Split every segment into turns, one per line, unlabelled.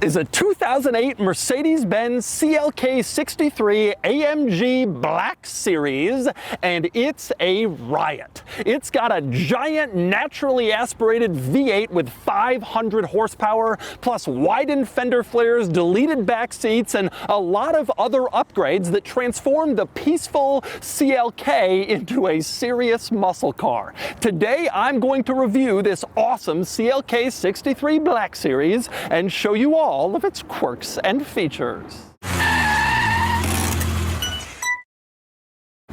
is a 2008 Mercedes-Benz CLK63 AMG Black Series, and it's a riot. It's got a giant naturally aspirated V8 with 500 horsepower, plus widened fender flares, deleted back seats, and a lot of other upgrades that transform the peaceful CLK into a serious muscle car. Today, I'm going to review this awesome CLK63 Black Series and show you all of its quirks and features.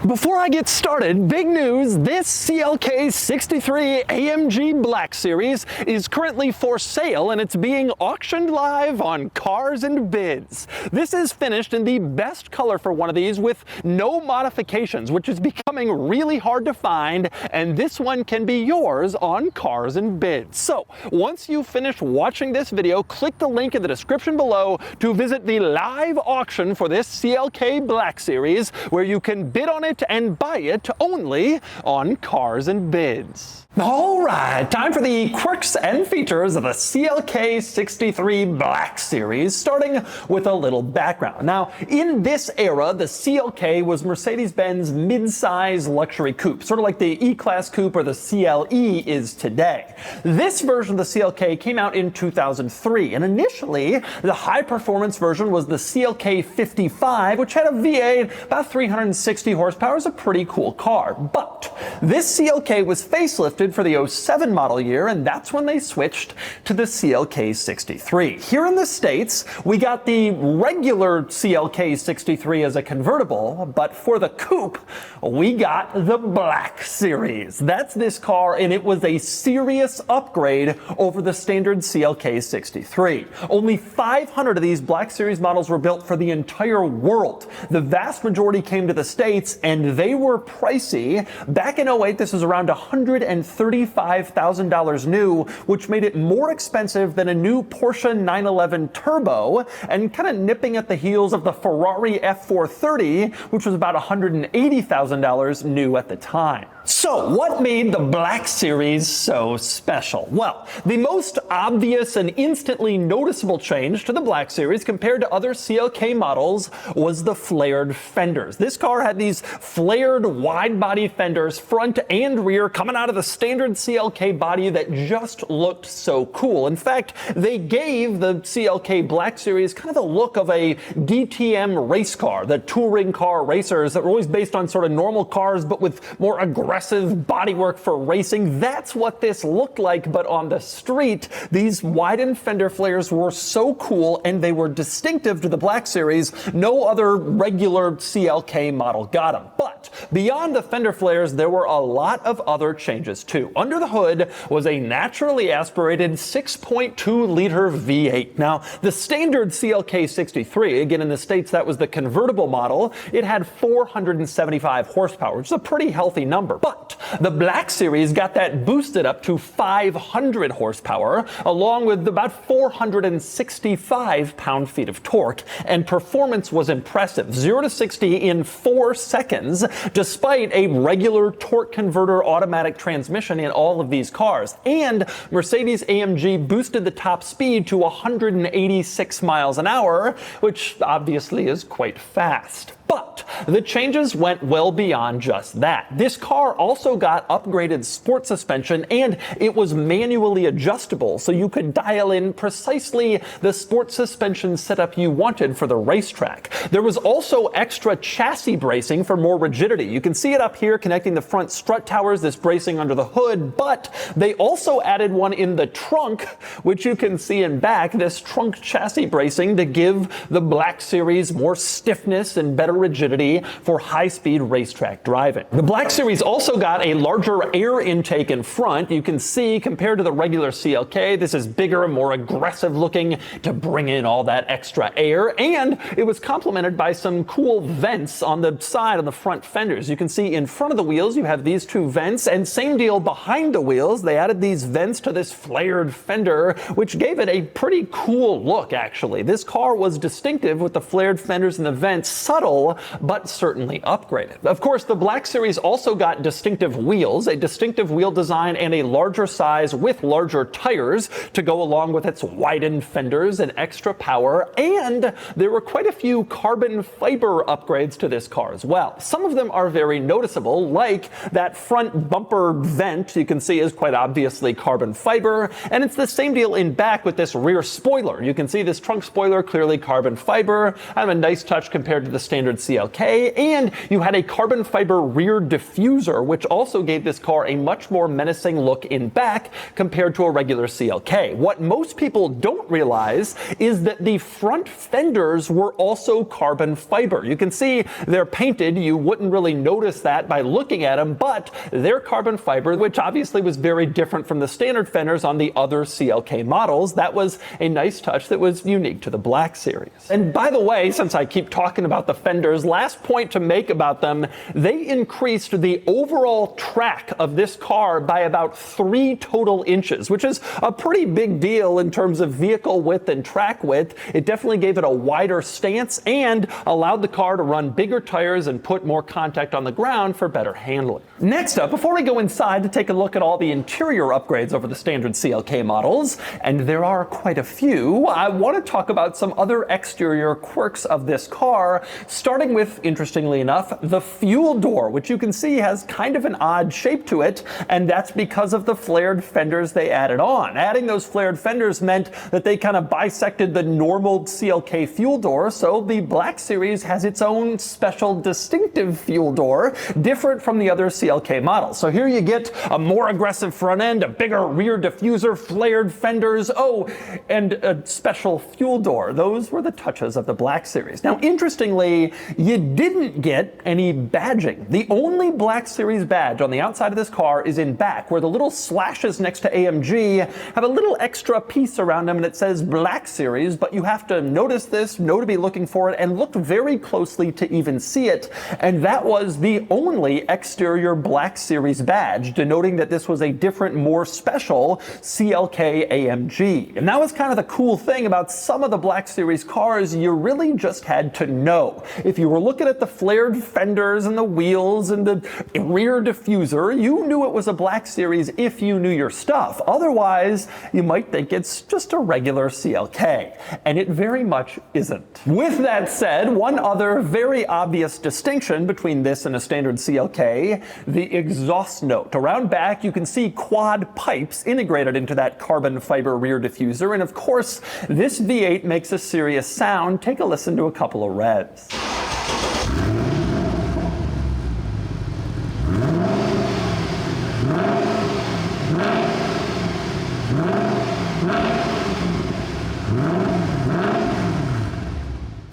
Before I get started, big news, this CLK63 AMG Black Series is currently for sale and it's being auctioned live on Cars and Bids. This is finished in the best color for one of these with no modifications, which is becoming really hard to find, and this one can be yours on Cars and Bids. So, once you finish watching this video, click the link in the description below to visit the live auction for this CLK Black Series, where you can bid on it and buy it only on Cars and Bids. Alright, time for the quirks and features of the CLK63 Black Series, starting with a little background. Now, in this era, the CLK was Mercedes-Benz mid-size luxury coupe, sort of like the E-Class coupe or the CLE is today. This version of the CLK came out in 2003, and initially, the high-performance version was the CLK55, which had a V8, about 360 horsepower. It was a pretty cool car, but this CLK was facelifted for the 07 model year, and that's when they switched to the CLK63. Here in the States, we got the regular CLK63 as a convertible, but for the coupe, we got the Black Series. That's this car, and it was a serious upgrade over the standard CLK63. Only 500 of these Black Series models were built for the entire world. The vast majority came to the States, and they were pricey. Back in 08, this was around $135,000 new, which made it more expensive than a new Porsche 911 Turbo, and kind of nipping at the heels of the Ferrari F430, which was about $180,000 new at the time. So, what made the Black Series so special? Well, the most obvious and instantly noticeable change to the Black Series compared to other CLK models was the flared fenders. This car had these flared wide-body fenders, front and rear, coming out of the standard CLK body that just looked so cool. In fact, they gave the CLK Black Series kind of the look of a DTM race car, the touring car racers that were always based on sort of normal cars but with more aggressive bodywork for racing. That's what this looked like, but on the street, these widened fender flares were so cool and they were distinctive to the Black Series. No other regular CLK model got them. But beyond the fender flares, there were a lot of other changes too. Under the hood was a naturally aspirated 6.2 liter V8. Now, the standard CLK63, again in the States that was the convertible model, it had 475 horsepower, which is a pretty healthy number. But the Black Series got that boosted up to 500 horsepower, along with about 465 pound-feet of torque, and performance was impressive. 0 to 60 in 4 seconds, despite a regular torque converter automatic transmission in all of these cars. And Mercedes-AMG boosted the top speed to 186 miles an hour, which obviously is quite fast. But the changes went well beyond just that. This car also got upgraded sport suspension, and it was manually adjustable, so you could dial in precisely the sport suspension setup you wanted for the racetrack. There was also extra chassis bracing for more rigidity. You can see it up here connecting the front strut towers, this bracing under the hood, but they also added one in the trunk, which you can see in back, this trunk chassis bracing to give the Black Series more stiffness and better rigidity for high-speed racetrack driving. The Black Series also got a larger air intake in front. You can see, compared to the regular CLK, this is bigger and more aggressive looking to bring in all that extra air, and it was complemented by some cool vents on the side on the front fenders. You can see in front of the wheels you have these two vents, and same deal behind the wheels. They added these vents to this flared fender, which gave it a pretty cool look, actually. This car was distinctive with the flared fenders and the vents, subtle special, but certainly upgraded. Of course, the Black Series also got distinctive wheels, a distinctive wheel design, and a larger size with larger tires to go along with its widened fenders and extra power, and there were quite a few carbon fiber upgrades to this car as well. Some of them are very noticeable, like that front bumper vent you can see is quite obviously carbon fiber, and it's the same deal in back with this rear spoiler. You can see this trunk spoiler, clearly carbon fiber, kind of a nice touch compared to the standard CLK, and you had a carbon fiber rear diffuser, which also gave this car a much more menacing look in back compared to a regular CLK. What most people don't realize is that the front fenders were also carbon fiber. You can see they're painted. You wouldn't really notice that by looking at them, but they're carbon fiber, which obviously was very different from the standard fenders on the other CLK models. That was a nice touch that was unique to the Black Series. And by the way, since I keep talking about the fenders, last point to make about them, they increased the overall track of this car by about 3 total inches, which is a pretty big deal in terms of vehicle width and track width. It definitely gave it a wider stance and allowed the car to run bigger tires and put more contact on the ground for better handling. Next up, before we go inside to take a look at all the interior upgrades over the standard CLK models, and there are quite a few, I want to talk about some other exterior quirks of this car, starting with, interestingly enough, the fuel door, which you can see has kind of an odd shape to it, and that's because of the flared fenders they added on. Adding those flared fenders meant that they kind of bisected the normal CLK fuel door, so the Black Series has its own special distinctive fuel door, different from the other CLK models. So here you get a more aggressive front end, a bigger rear diffuser, flared fenders, oh, and a special fuel door. Those were the touches of the Black Series. Now, interestingly, you didn't get any badging. The only Black Series badge on the outside of this car is in back, where the little slashes next to AMG have a little extra piece around them and it says Black Series, but you have to notice this, know to be looking for it, and look very closely to even see it. And that was the only exterior Black Series badge, denoting that this was a different, more special CLK AMG. And that was kind of the cool thing about some of the Black Series cars. You really just had to know. If you were looking at the flared fenders and the wheels and the rear diffuser, you knew it was a Black Series if you knew your stuff. Otherwise, you might think it's just a regular CLK, and it very much isn't. With that said, one other very obvious distinction between this and a standard CLK, the exhaust note. Around back, you can see quad pipes integrated into that carbon fiber rear diffuser, and of course, this V8 makes a serious sound. Take a listen to a couple of revs.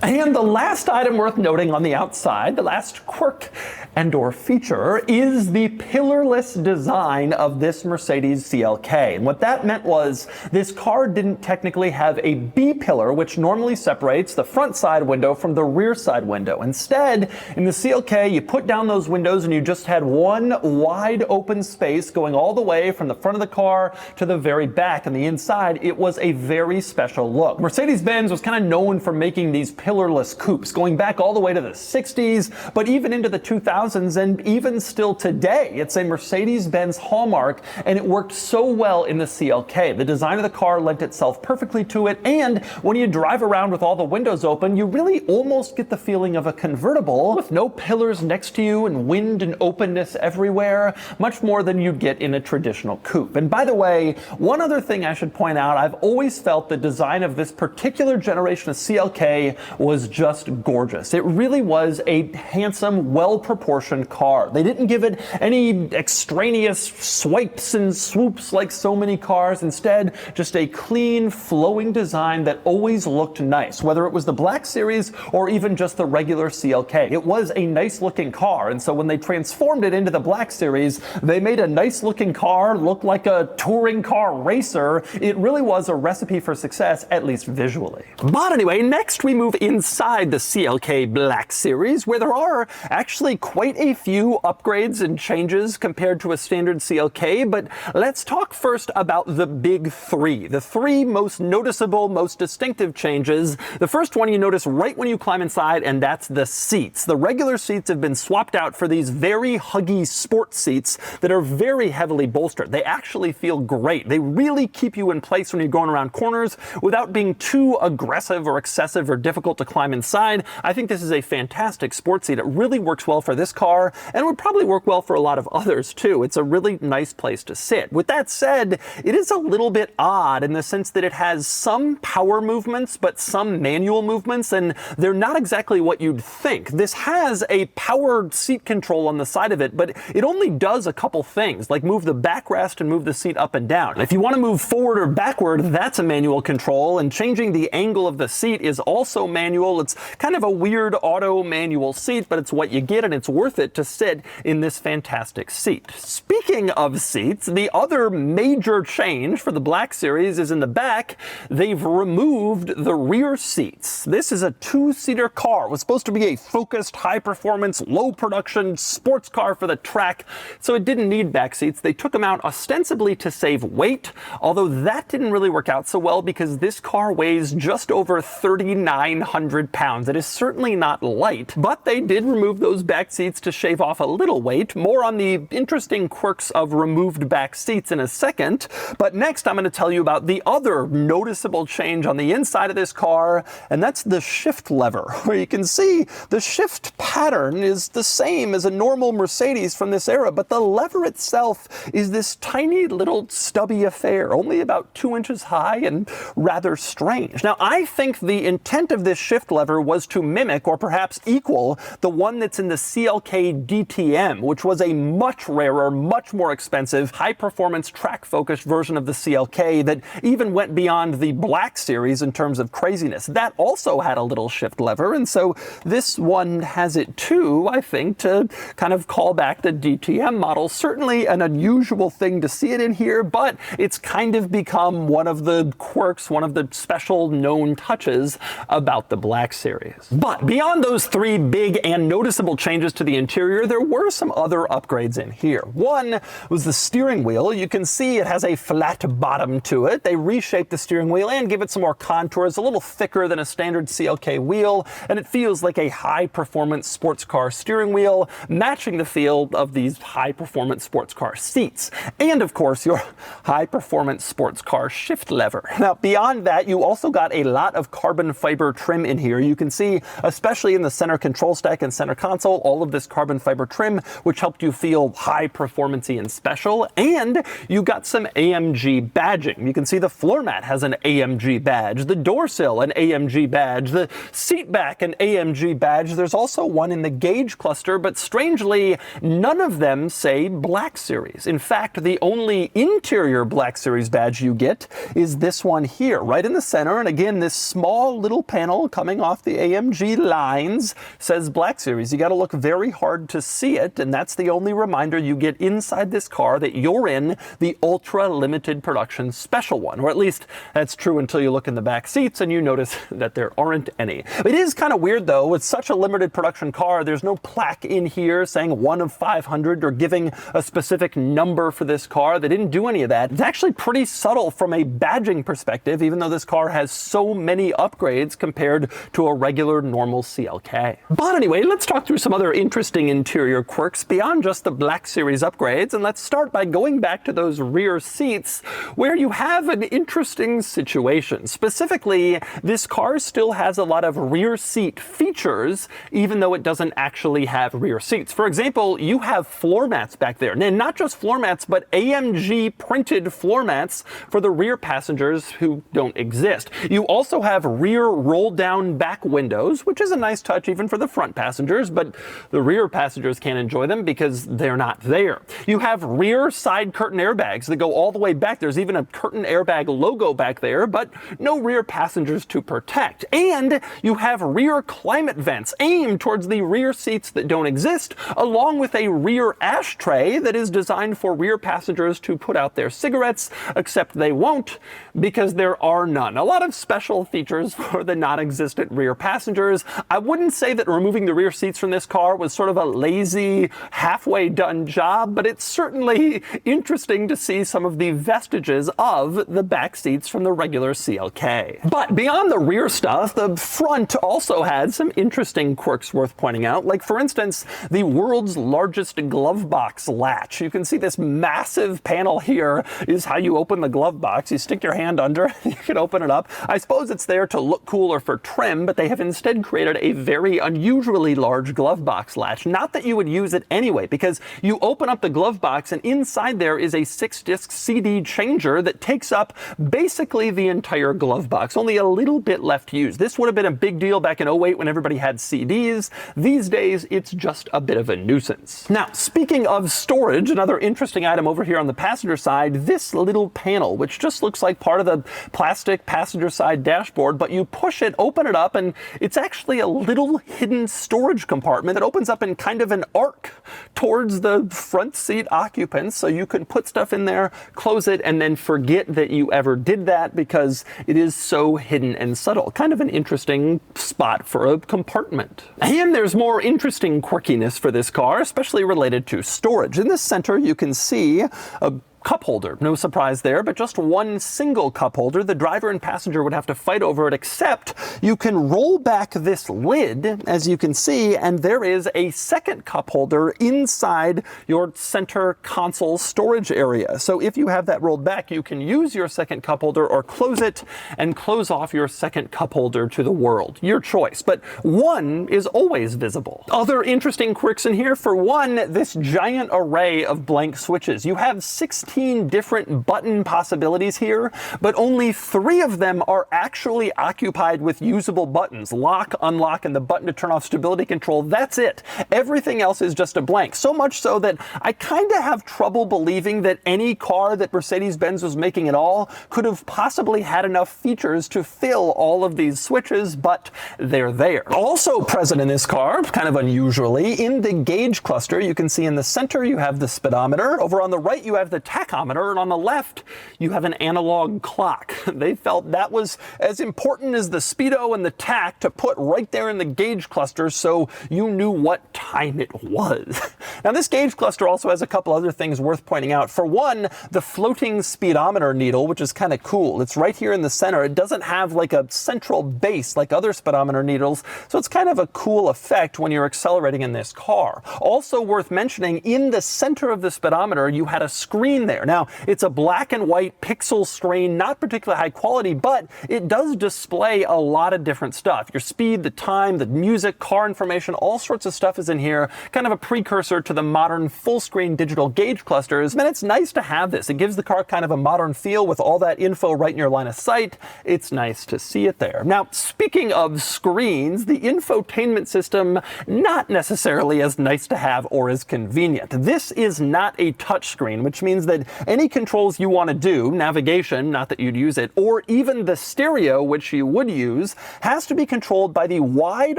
And the last item worth noting on the outside, the last quirk and/or feature, is the pillarless design of this Mercedes CLK. And what that meant was this car didn't technically have a B-pillar, which normally separates the front side window from the rear side window. Instead, in the CLK, you put down those windows and you just had one wide open space going all the way from the front of the car to the very back. On the inside, it was a very special look. Mercedes-Benz was kind of known for making these pillarless coupes, going back all the way to the 60s, but even into the 2000s, and even still today. It's a Mercedes-Benz hallmark, and it worked so well in the CLK. The design of the car lent itself perfectly to it, and when you drive around with all the windows open, you really almost get the feeling of a convertible with no pillars next to you and wind and openness everywhere, much more than you'd get in a traditional coupe. And by the way, one other thing I should point out, I've always felt the design of this particular generation of CLK was just gorgeous. It really was a handsome, well-proportioned car. They didn't give it any extraneous swipes and swoops like so many cars. Instead, just a clean, flowing design that always looked nice, whether it was the Black Series or even just the regular CLK. It was a nice-looking car, and so when they transformed it into the Black Series, they made a nice-looking car look like a touring car racer. It really was a recipe for success, at least visually. But anyway, next we move inside the CLK Black Series, where there are actually quite a few upgrades and changes compared to a standard CLK, but let's talk first about the big three. The three most noticeable, most distinctive changes. The first one you notice right when you climb inside, and that's the seats. The regular seats have been swapped out for these very huggy sport seats that are very heavily bolstered. They actually feel great. They really keep you in place when you're going around corners without being too aggressive or excessive or difficult to climb inside. I think this is a fantastic sports seat. It really works well for this car and would probably work well for a lot of others too. It's a really nice place to sit. With that said, it is a little bit odd in the sense that it has some power movements but some manual movements, and they're not exactly what you'd think. This has a powered seat control on the side of it, but it only does a couple things, like move the backrest and move the seat up and down. If you want to move forward or backward, that's a manual control, and changing the angle of the seat is also manual. It's kind of a weird auto manual seat, but it's what you get, and it's worth it to sit in this fantastic seat. Speaking of seats, the other major change for the Black Series is in the back. They've removed the rear seats. This is a two-seater car. It was supposed to be a focused, high-performance, low-production sports car for the track, so it didn't need back seats. They took them out ostensibly to save weight, although that didn't really work out so well because this car weighs just over 3,900 pounds. It is certainly not light, but they did remove those back seats to shave off a little weight. More on the interesting quirks of removed back seats in a second, but next I'm going to tell you about the other noticeable change on the inside of this car, and that's the shift lever, where you can see the shift pattern is the same as a normal Mercedes from this era, but the lever itself is this tiny little stubby affair, only about 2 inches high and rather strange. Now, I think the intent of this shift lever was to mimic, or perhaps equal, the one that's in the CLK DTM, which was a much rarer, much more expensive, high-performance, track-focused version of the CLK that even went beyond the Black Series in terms of craziness. That also had a little shift lever, and so this one has it too, I think, to kind of call back the DTM model. Certainly an unusual thing to see it in here, but it's kind of become one of the quirks, one of the special known touches about the Black Series. But beyond those three big and noticeable changes to the interior, there were some other upgrades in here. One was the steering wheel. You can see it has a flat bottom to it. They reshaped the steering wheel and give it some more contours, a little thicker than a standard CLK wheel, and it feels like a high-performance sports car steering wheel, matching the feel of these high-performance sports car seats. And of course, your high-performance sports car shift lever. Now, beyond that, you also got a lot of carbon fiber trim in here. You can see, especially in the center control stack and center console, all of this carbon fiber trim, which helped you feel high-performance-y and special. And you got some AMG badging. You can see the floor mat has an AMG badge, the door sill an AMG badge, the seat back an AMG badge. There's also one in the gauge cluster, but strangely, none of them say Black Series. In fact, the only interior Black Series badge you get is this one here, right in the center. And again, this small little panel coming off the AMG lines says Black Series. You got to look very hard to see it, and that's the only reminder you get inside this car that you're in the ultra limited production special one, or at least that's true until you look in the back seats and you notice that there aren't any. It is kind of weird though, with such a limited production car, there's no plaque in here saying 1 of 500 or giving a specific number for this car. They didn't do any of that. It's actually pretty subtle from a badging perspective, even though this car has so many upgrades compared to a regular normal CLK. But anyway, let's talk through some other interesting interior quirks beyond just the Black Series upgrades, and let's start by going back to those rear seats where you have an interesting situation. Specifically, this car still has a lot of rear seat features, even though it doesn't actually have rear seats. For example, you have floor mats back there, and not just floor mats, but AMG printed floor mats for the rear passengers who don't exist. You also have rear roll down back windows, which is a nice touch even for the front passengers, but the rear passengers can't enjoy them because they're not there. You have rear side curtain airbags that go all the way back. There's even a curtain airbag logo back there, but no rear passengers to protect. And you have rear climate vents aimed towards the rear seats that don't exist, along with a rear ashtray that is designed for rear passengers to put out their cigarettes, except they won't because there are none. A lot of special features for the non-existent non-existent rear passengers. I wouldn't say that removing the rear seats from this car was sort of a lazy, halfway done job, but it's certainly interesting to see some of the vestiges of the back seats from the regular CLK. But beyond the rear stuff, the front also had some interesting quirks worth pointing out, like for instance, the world's largest glove box latch. You can see this massive panel here is how you open the glove box. You stick your hand under, you can open it up. I suppose it's there to look cool or for trim, but they have instead created a very unusually large glove box latch. Not that you would use it anyway, because you open up the glove box and inside there is a 6-disc CD changer that takes up basically the entire glove box, only a little bit left to use. This would have been a big deal back in 08 when everybody had CDs. These days, it's just a bit of a nuisance. Now, speaking of storage, another interesting item over here on the passenger side, this little panel, which just looks like part of the plastic passenger side dashboard, but you push it, open it up, and it's actually a little hidden storage compartment that opens up in kind of an arc towards the front seat occupants, so you can put stuff in there, close it, and then forget that you ever did that because it is so hidden and subtle. Kind of an interesting spot for a compartment. And there's more interesting quirkiness for this car, especially related to storage. In the center, you can see a cup holder. No surprise there, but just one single cup holder. The driver and passenger would have to fight over it, except you can roll back this lid, as you can see, and there is a second cup holder inside your center console storage area. So if you have that rolled back, you can use your second cup holder or close it and close off your second cup holder to the world. Your choice, but one is always visible. Other interesting quirks in here, for one, this giant array of blank switches. You have 16 different button possibilities here, but only 3 of them are actually occupied with usable buttons. Lock, unlock, and the button to turn off stability control. That's it. Everything else is just a blank. So much so that I kind of have trouble believing that any car that Mercedes-Benz was making at all could have possibly had enough features to fill all of these switches, but they're there. Also present in this car, kind of unusually, in the gauge cluster, you can see in the center you have the speedometer. Over on the right you have the tachometer, and on the left you have an analog clock. They felt that was as important as the speedo and the tach to put right there in the gauge cluster so you knew what time it was. Now this gauge cluster also has a couple other things worth pointing out. For one, the floating speedometer needle, which is kind of cool. It's right here in the center. It doesn't have like a central base like other speedometer needles, so it's kind of a cool effect when you're accelerating in this car. Also worth mentioning, in the center of the speedometer you had a screen there. Now, it's a black and white pixel screen, not particularly high quality, but it does display a lot of different stuff. Your speed, the time, the music, car information, all sorts of stuff is in here. Kind of a precursor to the modern full screen digital gauge clusters. And it's nice to have this. It gives the car kind of a modern feel with all that info right in your line of sight. It's nice to see it there. Now, speaking of screens, the infotainment system, not necessarily as nice to have or as convenient. This is not a touch screen, which means that any controls you want to do, navigation, not that you'd use it, or even the stereo, which you would use, has to be controlled by the wide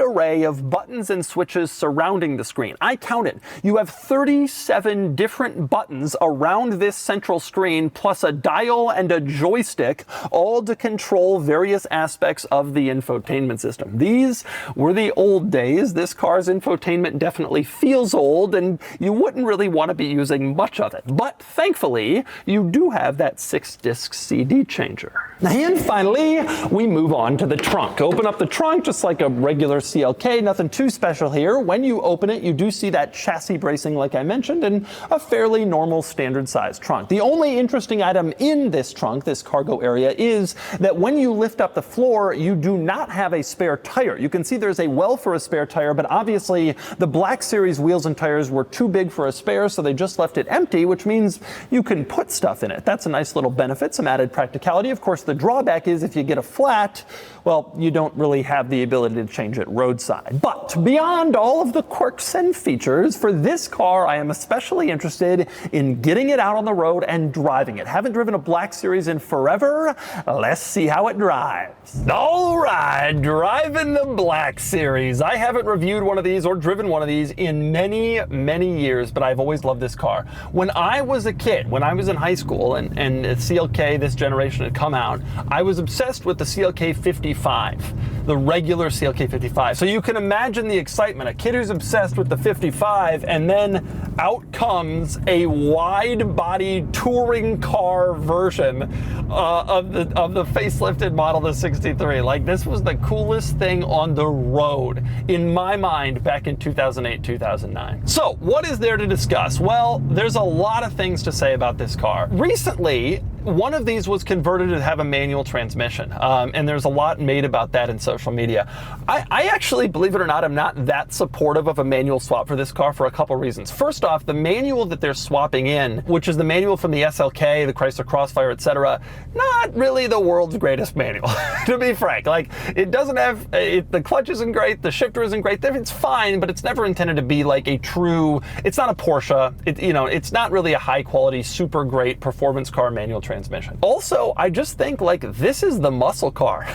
array of buttons and switches surrounding the screen. I counted. You have 37 different buttons around this central screen, plus a dial and a joystick, all to control various aspects of the infotainment system. These were the old days. This car's infotainment definitely feels old, and you wouldn't really want to be using much of it. But thankfully, you do have that 6-disc CD changer. And finally, we move on to the trunk. Open up the trunk just like a regular CLK, nothing too special here. When you open it, you do see that chassis bracing like I mentioned, and a fairly normal standard size trunk. The only interesting item in this trunk, this cargo area, is that when you lift up the floor, you do not have a spare tire. You can see there's a well for a spare tire, but obviously the Black Series wheels and tires were too big for a spare, so they just left it empty, which means you can put stuff in it. That's a nice little benefit, some added practicality. Of course, the drawback is if you get a flat, well, you don't really have the ability to change it roadside. But beyond all of the quirks and features, for this car, I am especially interested in getting it out on the road and driving it. Haven't driven a Black Series in forever. Let's see how it drives. All right, driving the Black Series. I haven't reviewed one of these or driven one of these in many, many years, but I've always loved this car. When I was a kid, when I was in high school and CLK, this generation, had come out, I was obsessed with the CLK55. the regular CLK55. So you can imagine the excitement. A kid who's obsessed with the 55, and then out comes a wide-body touring car version of the facelifted model, the 63. Like, this was the coolest thing on the road, in my mind, back in 2008, 2009. So, what is there to discuss? Well, there's a lot of things to say about this car. Recently, one of these was converted to have a manual transmission, and there's a lot made about that in social media. I actually, believe it or not, I'm not that supportive of a manual swap for this car for a couple reasons. First off, the manual that they're swapping in, which is the manual from the SLK, the Chrysler Crossfire, etc., not really the world's greatest manual, to be frank. Like, it doesn't have, the clutch isn't great, the shifter isn't great, it's fine, but it's never intended to be like a true, it's not a Porsche, it's not really a high quality, super great performance car manual transmission. Also, I just think, like, this is the muscle car.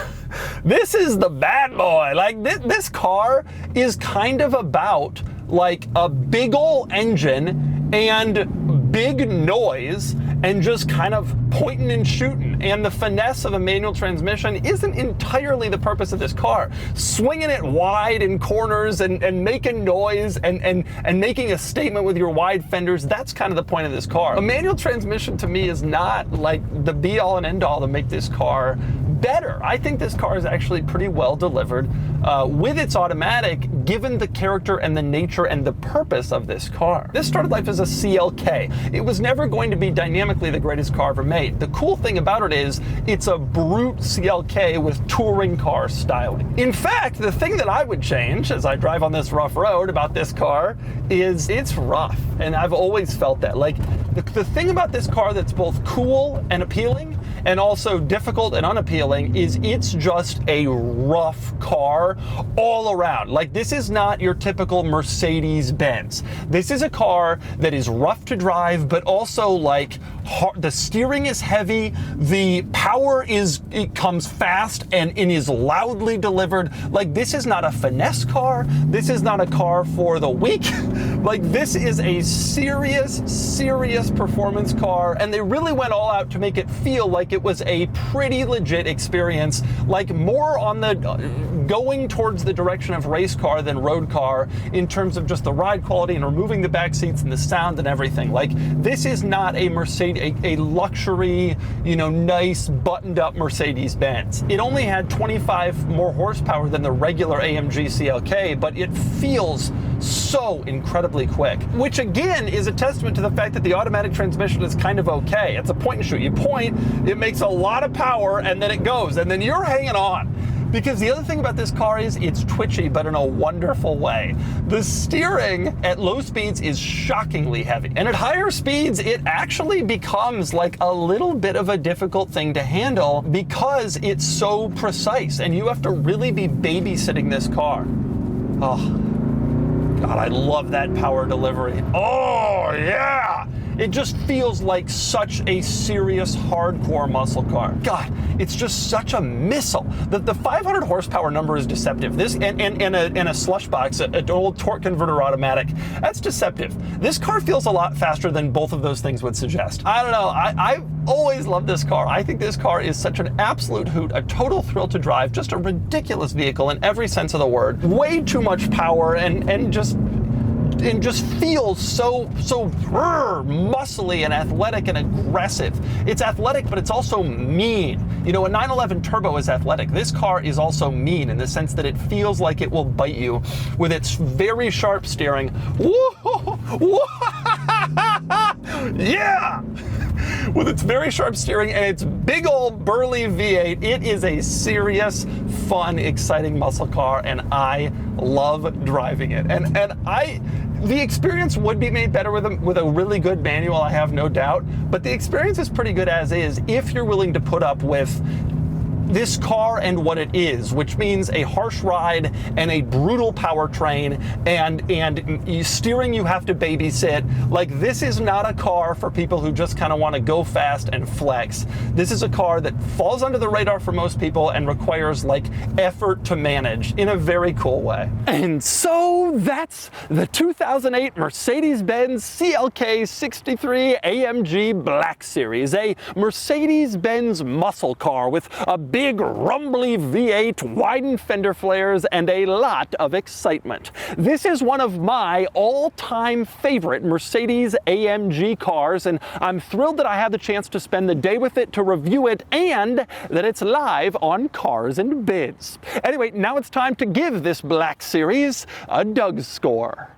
This is the bad boy. Like, this car is kind of about, like, a big ol' engine and big noise and just kind of pointing and shooting. And the finesse of a manual transmission isn't entirely the purpose of this car. Swinging it wide in corners and making noise and making a statement with your wide fenders, that's kind of the point of this car. A manual transmission to me is not like the be all and end all to make this car better. I think this car is actually pretty well delivered with its automatic, given the character and the nature and the purpose of this car. This started life as a CLK. It was never going to be dynamically the greatest car ever made. The cool thing about it is it's a brute CLK with touring car styling. In fact, the thing that I would change as I drive on this rough road about this car is it's rough, and I've always felt that. Like, the thing about this car that's both cool and appealing and also difficult and unappealing is it's just a rough car all around. Like, this is not your typical Mercedes-Benz. This is a car that is rough to drive, but also, like, hard. The steering is heavy, the power it comes fast and it is loudly delivered. Like, this is not a finesse car. This is not a car for the weak. Like, this is a serious performance car, and they really went all out to make it feel like it was a pretty legit experience, like more on the going towards the direction of race car than road car in terms of just the ride quality and removing the back seats and the sound and everything. Like, this is not a Mercedes, a luxury, nice buttoned up Mercedes-Benz. It only had 25 more horsepower than the regular AMG CLK, but it feels so incredibly quick, which again is a testament to the fact that the automatic transmission is kind of okay. It's a point and shoot. You point, it makes a lot of power, and then it goes, and then you're hanging on. Because the other thing about this car is it's twitchy, but in a wonderful way. The steering at low speeds is shockingly heavy. And at higher speeds, it actually becomes like a little bit of a difficult thing to handle because it's so precise, and you have to really be babysitting this car. Oh, God, I love that power delivery. Oh, yeah! It just feels like such a serious, hardcore muscle car. God, it's just such a missile. The 500 horsepower number is deceptive. This and a slush box, an old torque converter automatic, that's deceptive. This car feels a lot faster than both of those things would suggest. I don't know. I've always loved this car. I think this car is such an absolute hoot, a total thrill to drive, just a ridiculous vehicle in every sense of the word. Way too much power and just feels so muscly and athletic and aggressive. It's athletic, but it's also mean. A 911 Turbo is athletic. This car is also mean in the sense that it feels like it will bite you with its very sharp steering. Yeah! With its very sharp steering and its big old burly V8, it is a serious, fun, exciting muscle car, and I love driving it. And the experience would be made better with a really good manual, I have no doubt, but the experience is pretty good as is if you're willing to put up with this car and what it is, which means a harsh ride and a brutal powertrain and steering you have to babysit. Like, this is not a car for people who just kind of want to go fast and flex. This is a car that falls under the radar for most people and requires like effort to manage in a very cool way. And so that's the 2008 Mercedes-Benz CLK63 AMG Black Series, a Mercedes-Benz muscle car with a big big rumbly V8, widened fender flares, and a lot of excitement. This is one of my all-time favorite Mercedes AMG cars, and I'm thrilled that I had the chance to spend the day with it to review it and that it's live on Cars and Bids. Anyway, now it's time to give this Black Series a DougScore.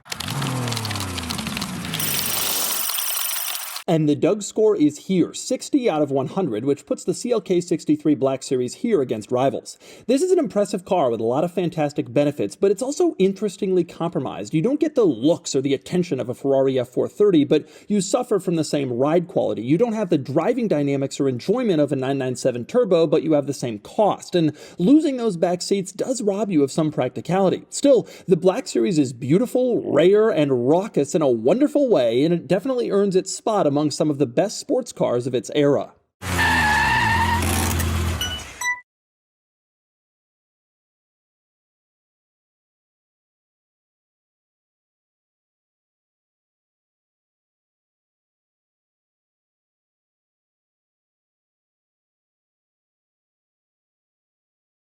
And the DougScore is here, 60 out of 100, which puts the CLK63 Black Series here against rivals. This is an impressive car with a lot of fantastic benefits, but it's also interestingly compromised. You don't get the looks or the attention of a Ferrari F430, but you suffer from the same ride quality. You don't have the driving dynamics or enjoyment of a 997 turbo, but you have the same cost. And losing those back seats does rob you of some practicality. Still, the Black Series is beautiful, rare, and raucous in a wonderful way, and it definitely earns its spot among some of the best sports cars of its era.